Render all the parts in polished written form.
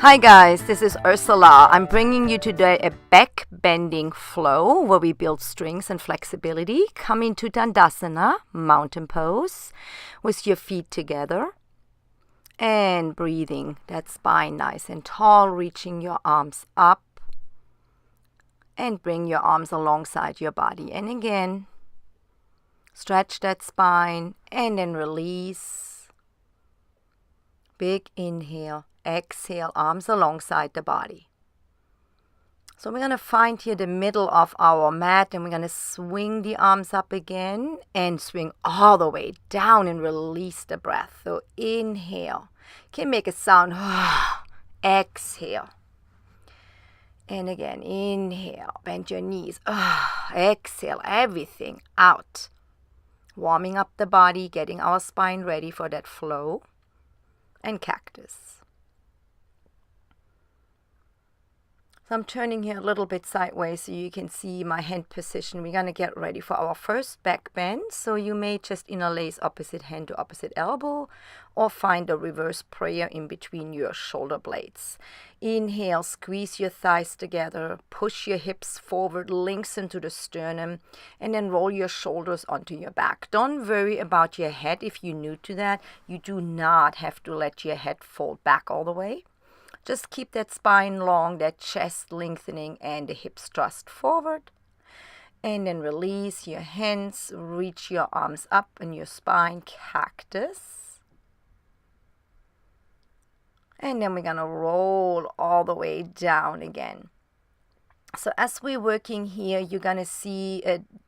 Hi guys, this is Ursula. I'm bringing you today a back bending flow where we build strength and flexibility. Come into Dandasana, mountain pose, with your feet together and breathing that spine nice and tall, reaching your arms up and bring your arms alongside your body. And again, stretch that spine and then release. Big inhale. Exhale, arms alongside the body. So we're going to find here the middle of our mat and we're going to swing the arms up again and swing all the way down and release the breath. So inhale. Can make a sound. Exhale. And again, inhale. Bend your knees. Exhale. Everything out. Warming up the body, getting our spine ready for that flow. And cactus. So I'm turning here a little bit sideways so you can see my hand position. We're going to get ready for our first back bend. So you may just interlace opposite hand to opposite elbow or find a reverse prayer in between your shoulder blades. Inhale, squeeze your thighs together, push your hips forward, lengthen to the sternum, and then roll your shoulders onto your back. Don't worry about your head if you're new to that. You do not have to let your head fold back all the way. Just keep that spine long, that chest lengthening, and the hips thrust forward. And then release your hands, reach your arms up and your spine, cactus. And then we're going to roll all the way down again. So as we're working here, you're going to see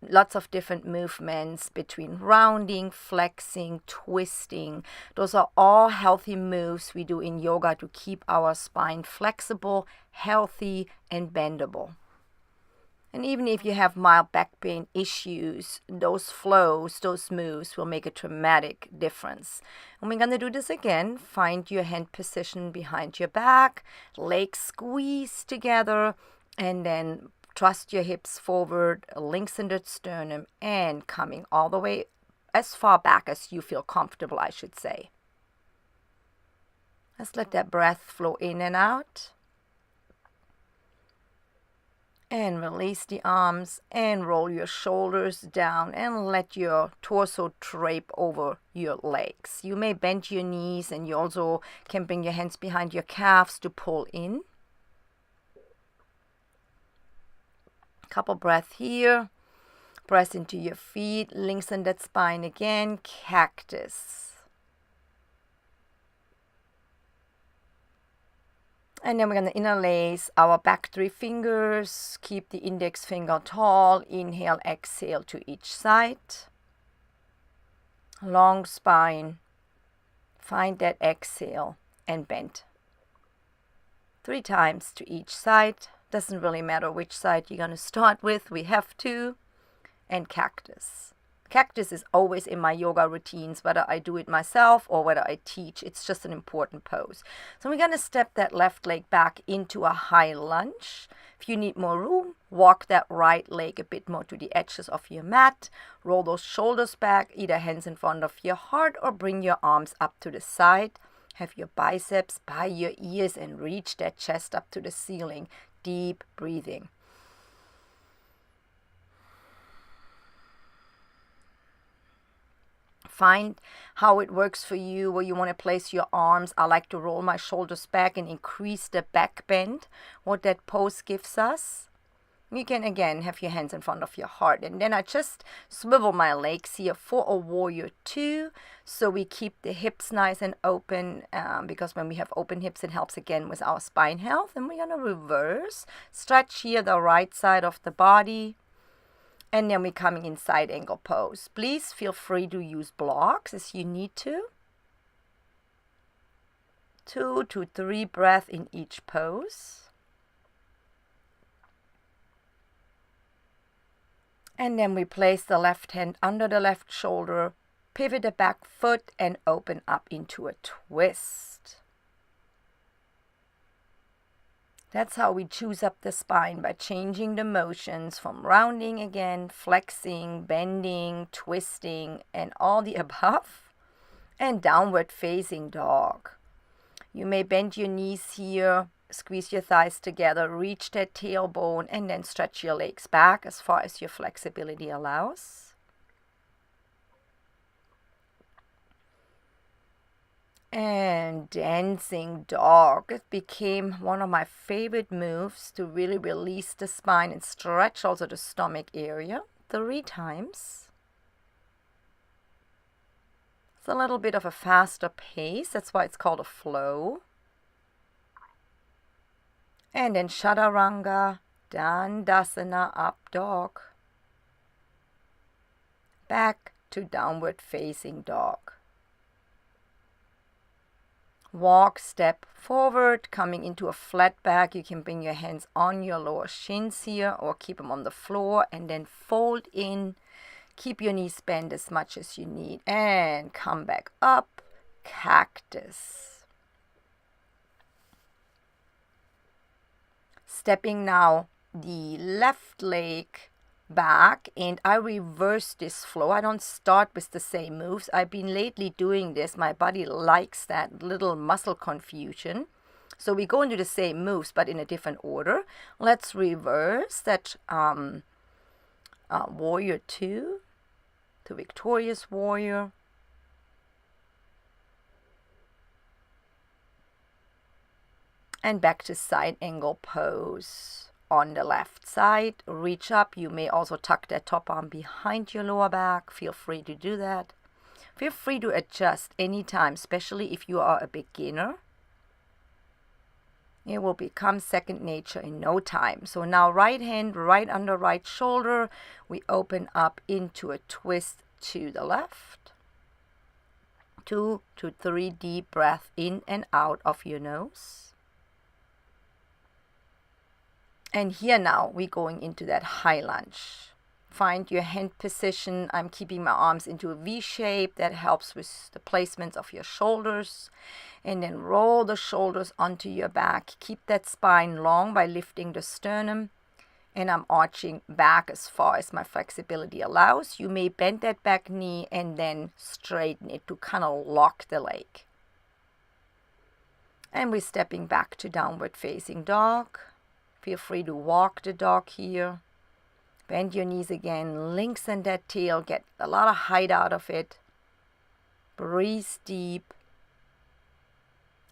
lots of different movements between rounding, flexing, twisting. Those are all healthy moves we do in yoga to keep our spine flexible, healthy, and bendable. And even if you have mild back pain issues, those flows, those moves will make a dramatic difference. And we're going to do this again. Find your hand position behind your back, legs squeeze together. And then thrust your hips forward, lengthen the sternum, and coming all the way as far back as you feel comfortable, I should say. Let's let that breath flow in and out. And release the arms and roll your shoulders down and let your torso drape over your legs. You may bend your knees and you also can bring your hands behind your calves to pull in. Couple breaths here. Press into your feet. Lengthen that spine again. Cactus. And then we're going to interlace our back three fingers. Keep the index finger tall. Inhale, exhale to each side. Long spine. Find that exhale and bend. 3 times to each side. Doesn't really matter which side you're going to start with. We have to. And cactus. Cactus is always in my yoga routines, whether I do it myself or whether I teach. It's just an important pose. So we're going to step that left leg back into a high lunge. If you need more room, walk that right leg a bit more to the edges of your mat. Roll those shoulders back, either hands in front of your heart or bring your arms up to the side. Have your biceps by your ears and reach that chest up to the ceiling. Deep breathing. Find how it works for you, where you want to place your arms. I like to roll my shoulders back and increase the back bend, what that pose gives us. You can again have your hands in front of your heart. And then I just swivel my legs here for a warrior 2. So we keep the hips nice and open because when we have open hips, it helps again with our spine health. And we're going to reverse. Stretch here the right side of the body. And then we're coming in side angle pose. Please feel free to use blocks as you need to. 2 to 3 breaths in each pose. And then we place the left hand under the left shoulder, pivot the back foot, and open up into a twist. That's how we choose up the spine, by changing the motions from rounding again, flexing, bending, twisting, and all the above, and downward facing dog. You may bend your knees here, squeeze your thighs together, reach that tailbone, and then stretch your legs back as far as your flexibility allows. And dancing dog. It became one of my favorite moves to really release the spine and stretch also the stomach area 3 times. It's a little bit of a faster pace. That's why it's called a flow. And then Chaturanga, Dandasana, up dog. Back to downward facing dog. Walk, step forward, coming into a flat back. You can bring your hands on your lower shins here or keep them on the floor and then fold in. Keep your knees bent as much as you need and come back up, cactus. Stepping now the left leg back, and I reverse this flow. I don't start with the same moves. I've been lately doing this. My body likes that little muscle confusion. So we go into the same moves but in a different order. Let's reverse that warrior 2 to victorious warrior. And back to side angle pose. On the left side, reach up. You may also tuck that top arm behind your lower back. Feel free to do that. Feel free to adjust anytime, especially if you are a beginner. It will become second nature in no time. So now right hand right under right shoulder. We open up into a twist to the left. 2 to 3 deep breath in and out of your nose. And here now we're going into that high lunge. Find your hand position. I'm keeping my arms into a V shape. That helps with the placement of your shoulders. And then roll the shoulders onto your back. Keep that spine long by lifting the sternum. And I'm arching back as far as my flexibility allows. You may bend that back knee and then straighten it to kind of lock the leg. And we're stepping back to downward facing dog. Feel free to walk the dog here. Bend your knees again. Lengthen that tail. Get a lot of height out of it. Breathe deep.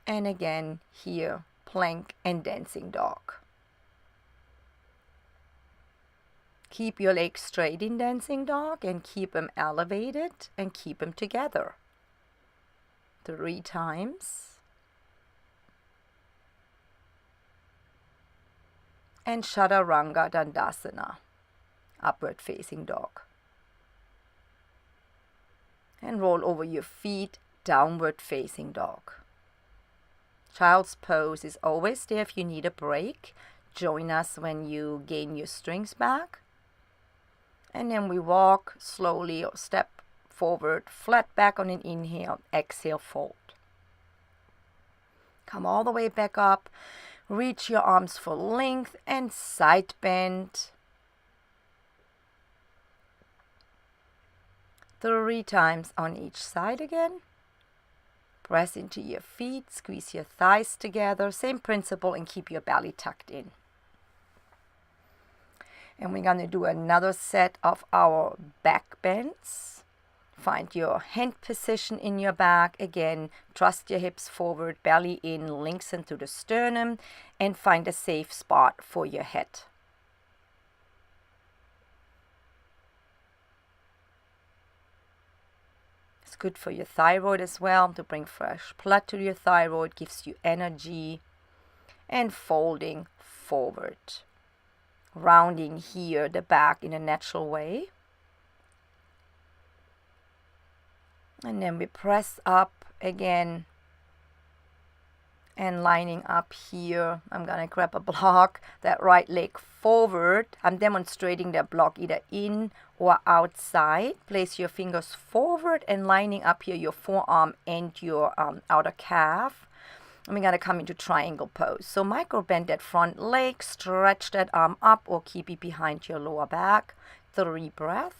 And again, here, plank and dancing dog. Keep your legs straight in dancing dog and keep them elevated and keep them together. 3 times. And Chaturanga Dandasana, upward facing dog. And roll over your feet, downward facing dog. Child's pose is always there if you need a break. Join us when you gain your strength back. And then we walk slowly or step forward, flat back on an inhale, exhale, fold. Come all the way back up. Reach your arms for length and side bend. 3 times on each side again. Press into your feet, squeeze your thighs together. Same principle and keep your belly tucked in. And we're going to do another set of our back bends. Find your hand position in your back. Again, thrust your hips forward, belly in, lengthen to the sternum, and find a safe spot for your head. It's good for your thyroid as well, to bring fresh blood to your thyroid, gives you energy. And folding forward. Rounding here the back in a natural way. And then we press up again and lining up here. I'm going to grab a block, that right leg forward. I'm demonstrating that block either in or outside. Place your fingers forward and lining up here your forearm and your outer calf. And we're going to come into triangle pose. So micro bend that front leg, stretch that arm up or keep it behind your lower back. 3 breaths.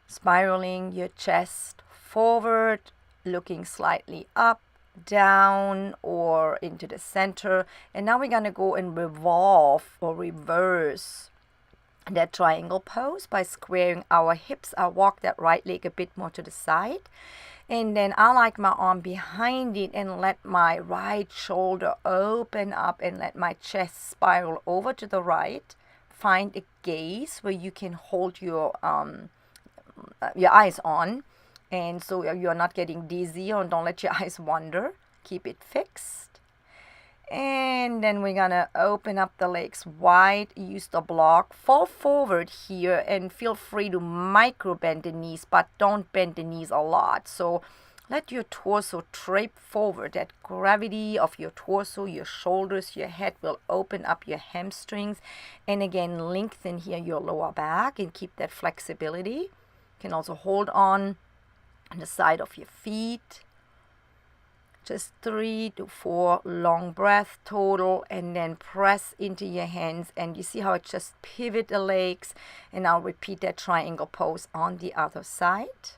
Spiraling your chest forward, looking slightly up, down or into the center. And now we're going to go and revolve or reverse that triangle pose by squaring our hips. I'll walk that right leg a bit more to the side. And then I like my arm behind it and let my right shoulder open up and let my chest spiral over to the right. Find a gaze where you can hold your eyes on, and so you're not getting dizzy, or don't let your eyes wander. Keep it fixed. And then we're gonna open up the legs wide, use the block, fall forward here, and feel free to micro bend the knees, but don't bend the knees a lot. So let your torso drape forward. That gravity of your torso, your shoulders, your head will open up your hamstrings, and again lengthen here your lower back and keep that flexibility. You can also hold on the side of your feet. Just 3 to 4 long breaths total, and then press into your hands, and you see how it just pivot the legs. And I'll repeat that triangle pose on the other side.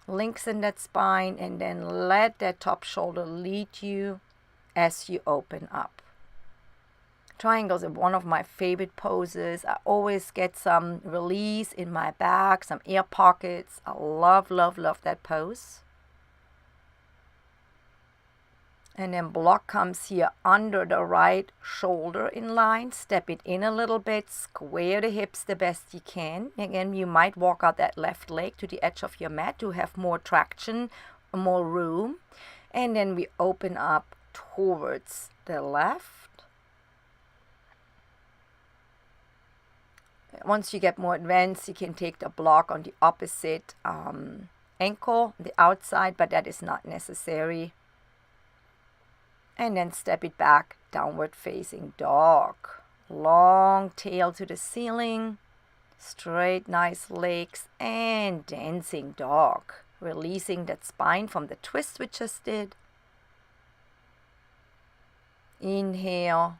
Lengthen that spine, and then let that top shoulder lead you as you open up. Triangles are one of my favorite poses. I always get some release in my back, some air pockets. I love, love, love that pose. And then block comes here under the right shoulder in line. Step it in a little bit. Square the hips the best you can. Again, you might walk out that left leg to the edge of your mat to have more traction, more room. And then we open up towards the left. Once you get more advanced, you can take the block on the opposite ankle, the outside, but that is not necessary. And then step it back, downward facing dog. Long tail to the ceiling, straight nice legs, and dancing dog. Releasing that spine from the twist we just did. Inhale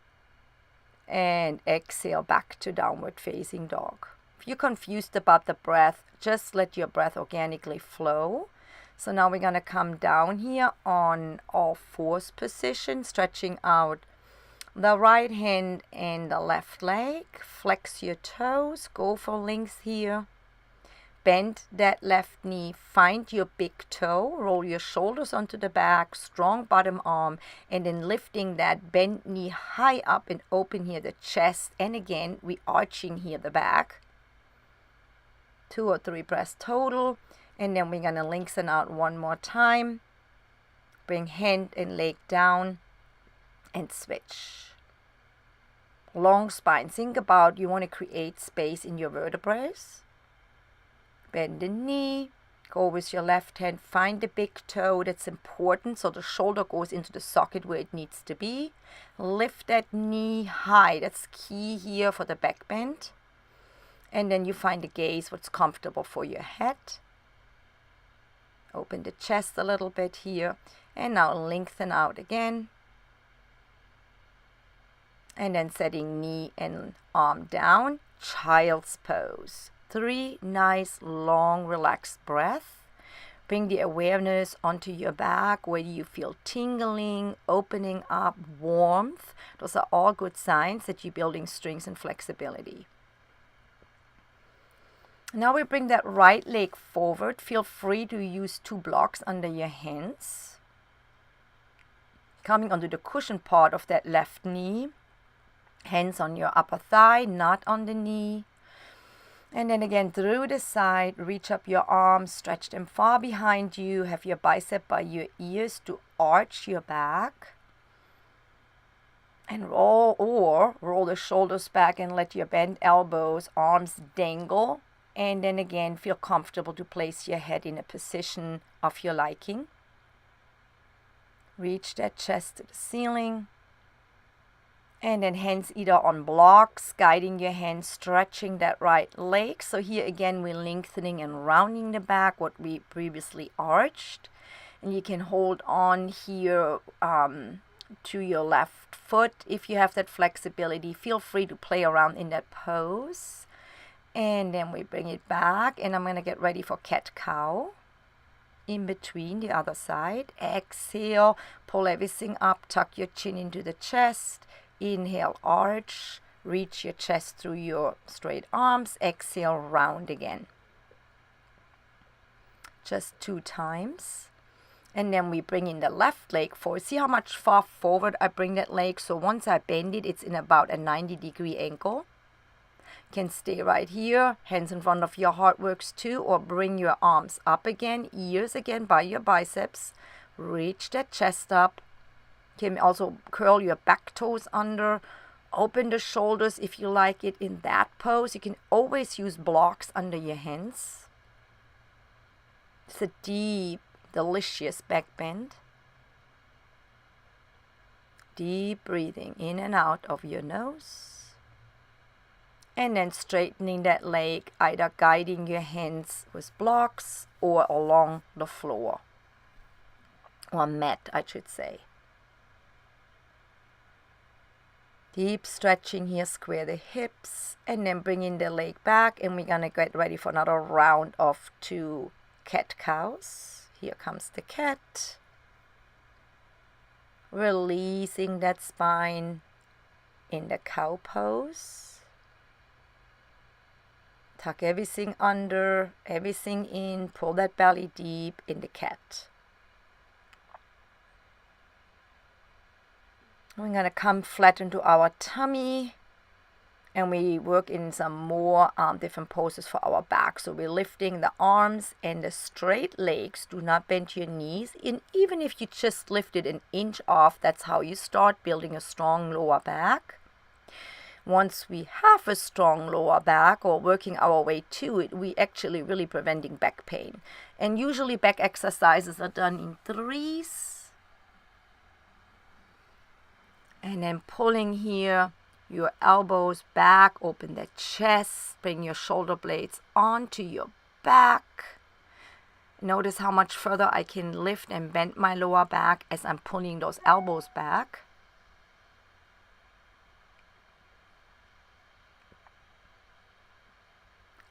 and exhale back to downward facing dog. If you're confused about the breath, just let your breath organically flow. So now we're going to come down here on all fours position, stretching out the right hand and the left leg. Flex your toes, go for length here. Bend that left knee, find your big toe, roll your shoulders onto the back, strong bottom arm, and then lifting that bent knee high up and open here the chest. And again, we arching here the back. 2 or 3 breaths total. And then we're going to lengthen out one more time. Bring hand and leg down and switch. Long spine. Think about you want to create space in your vertebrae. Bend the knee. Go with your left hand. Find the big toe. That's important. So the shoulder goes into the socket where it needs to be. Lift that knee high. That's key here for the back bend. And then you find the gaze, what's comfortable for your head. Open the chest a little bit here, and now lengthen out again. And then setting knee and arm down, child's pose. 3 nice, long, relaxed breaths. Bring the awareness onto your back, where you feel tingling, opening up, warmth. Those are all good signs that you're building strength and flexibility. Now we bring that right leg forward. Feel free to use 2 blocks under your hands. Coming onto the cushion part of that left knee. Hands on your upper thigh, not on the knee. And then again through the side, reach up your arms, stretch them far behind you. Have your bicep by your ears to arch your back. And roll the shoulders back and let your bent elbows, arms dangle. And then again, feel comfortable to place your head in a position of your liking. Reach that chest to the ceiling. And then hands either on blocks, guiding your hands, stretching that right leg. So here again, we're lengthening and rounding the back, what we previously arched. And you can hold on here to your left foot. If you have that flexibility, feel free to play around in that pose. And then we bring it back, and I'm going to get ready for cat-cow. in between, the other side. Exhale, pull everything up, tuck your chin into the chest. Inhale, arch, reach your chest through your straight arms. Exhale, round again. Just 2 times. And then we bring in the left leg forward. See how much far forward I bring that leg? So once I bend it, it's in about a 90-degree angle. You can stay right here. Hands in front of your heart works too. Or bring your arms up again. Ears again by your biceps. Reach that chest up. You can also curl your back toes under. Open the shoulders if you like it in that pose. You can always use blocks under your hands. It's a deep, delicious back bend. Deep breathing in and out of your nose. And then straightening that leg, either guiding your hands with blocks or along the floor. Or mat, I should say. Deep stretching here, square the hips. And then bringing the leg back. And we're going to get ready for another round of 2 cat-cows. Here comes the cat. Releasing that spine in the cow pose. Tuck everything under, everything in. Pull that belly deep in the cat. We're going to come flat into our tummy. And we work in some more different poses for our back. So we're lifting the arms and the straight legs. Do not bend your knees. And even if you just lift it an inch off, that's how you start building a strong lower back. Once we have a strong lower back or working our way to it, we actually really preventing back pain. And usually back exercises are done in 3s. And then pulling here. Your elbows back, open the chest, bring your shoulder blades onto your back. Notice how much further I can lift and bend my lower back as I'm pulling those elbows back.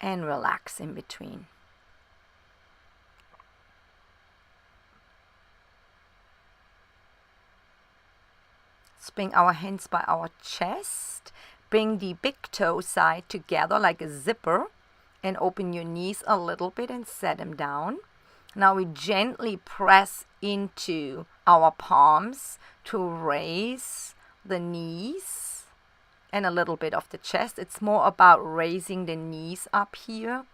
And relax in between. Bring our hands by our chest. Bring the big toe side together like a zipper. And open your knees a little bit and set them down. Now we gently press into our palms to raise the knees and a little bit of the chest. It's more about raising the knees up here.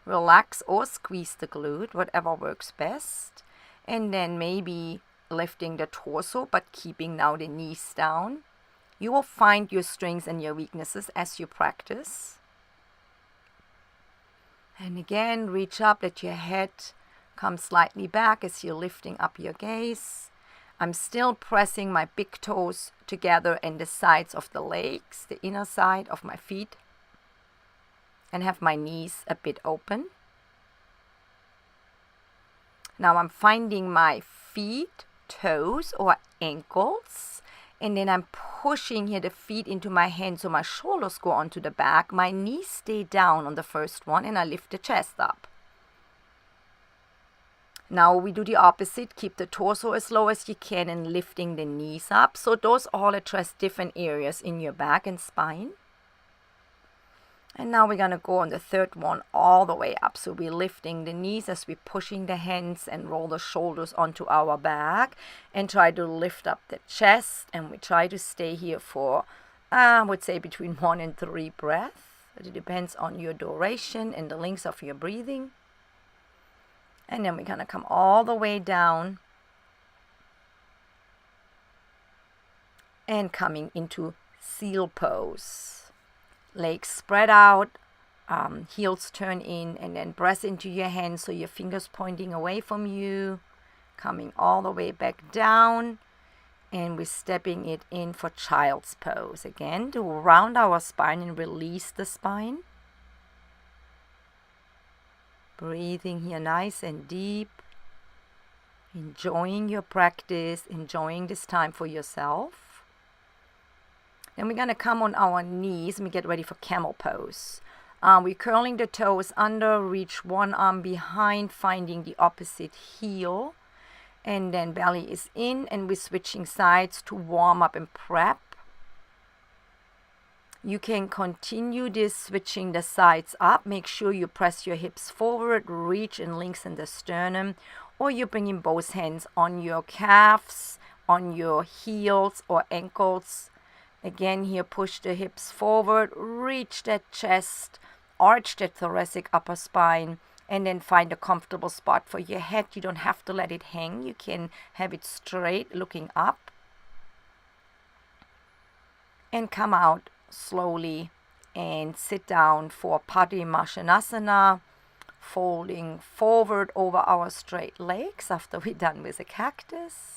Relax or squeeze the glute, whatever works best. And then maybe lifting the torso, but keeping now the knees down. You will find your strengths and your weaknesses as you practice. And again, reach up, let your head come slightly back as you're lifting up your gaze. I'm still pressing my big toes together and the sides of the legs, the inner side of my feet. And have my knees a bit open. Now I'm finding my feet, toes or ankles, and then I'm pushing here the feet into my hands so my shoulders go onto the back. My knees stay down on the first one and I lift the chest up. Now we do the opposite. Keep the torso as low as you can and lifting the knees up. So those all address different areas in your back and spine. And now we're going to go on the third one all the way up. So we're lifting the knees as we're pushing the hands and roll the shoulders onto our back. And try to lift up the chest. And we try to stay here for, I would say, between 1 and 3 breaths. It depends on your duration and the length of your breathing. And then we're going to come all the way down. And coming into seal pose. Legs spread out, heels turn in, and then press into your hands so your fingers pointing away from you. Coming all the way back down. And we're stepping it in for child's pose. Again, to round our spine and release the spine. Breathing here nice and deep. Enjoying your practice, enjoying this time for yourself. Then we're going to come on our knees and we get ready for camel pose. We're curling the toes under, reach one arm behind, finding the opposite heel. And then belly is in, and we're switching sides to warm up and prep. You can continue this switching the sides up. Make sure you press your hips forward, reach and lengthen the sternum, or you're bringing both hands on your calves, on your heels or ankles. Again, here, push the hips forward, reach that chest, arch that thoracic upper spine, and then find a comfortable spot for your head. You don't have to let it hang. You can have it straight, looking up. And come out slowly and sit down for Padmasana, folding forward over our straight legs after we're done with the cactus.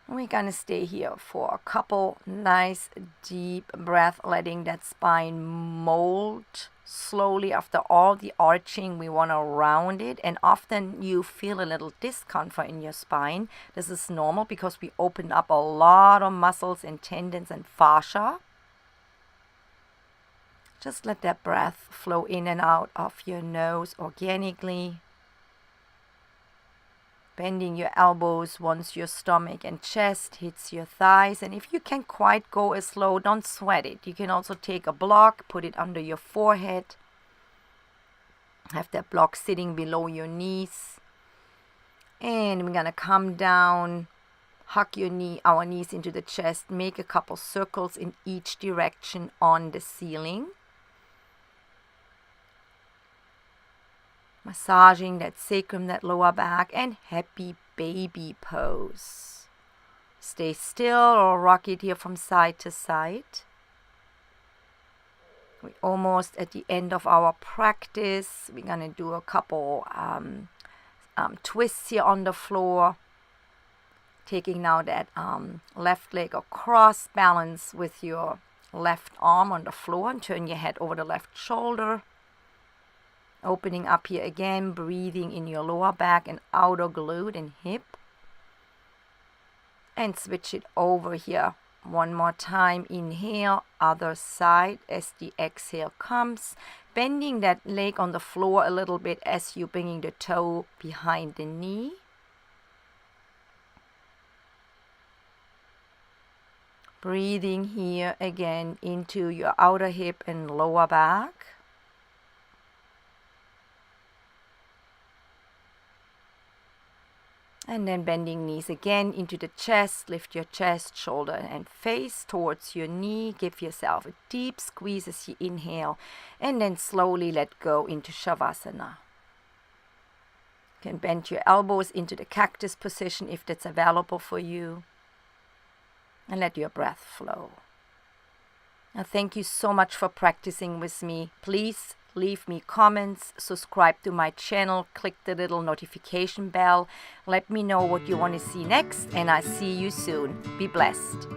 We're gonna stay here for a couple nice deep breaths, letting that spine mold slowly. After all the arching, we want to round it, and often you feel a little discomfort in your spine. This is normal because we open up a lot of muscles and tendons and fascia. Just let that breath flow in and out of your nose organically. Bending your elbows once your stomach and chest hits your thighs. And if you can't quite go as slow, don't sweat it. You can also take a block, put it under your forehead. Have that block sitting below your knees. And we're going to come down, hug our knees into the chest, make a couple circles in each direction on the ceiling. Massaging that sacrum, that lower back, and happy baby pose. Stay still or rock it here from side to side. We're almost at the end of our practice. We're going to do a couple twists here on the floor. Taking now that left leg across, balance with your left arm on the floor and turn your head over the left shoulder. Opening up here again, breathing in your lower back and outer glute and hip. And switch it over here. One more time. Inhale, other side as the exhale comes. Bending that leg on the floor a little bit as you're bringing the toe behind the knee. Breathing here again into your outer hip and lower back. And then bending knees again into the chest. Lift your chest, shoulder and face towards your knee. Give yourself a deep squeeze as you inhale. And then slowly let go into Shavasana. You can bend your elbows into the cactus position if that's available for you. And let your breath flow. Now, thank you so much for practicing with me. Please leave me comments, subscribe to my channel, click the little notification bell. Let me know what you want to see next, and I'll see you soon. Be blessed.